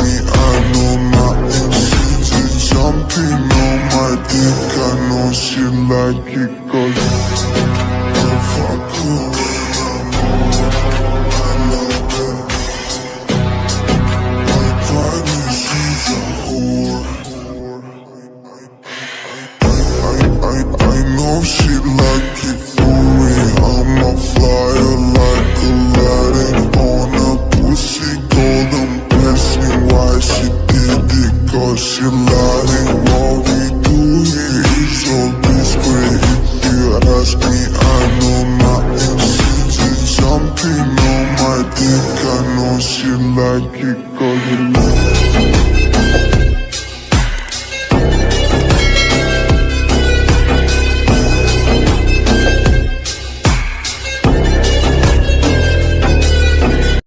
me, I know nothing. She just jumping on my dick, I know she like it 'cause if I could, I love her. My private, she's a whore. I know she like it for me. I'm a flyer like Aladdin on a pussy golden blessing. Why she did it? 'Cause she lied. What we do here is so discreet. If you ask me, I know nothing. She just jumping on my dick, I know she like it 'cause you like it.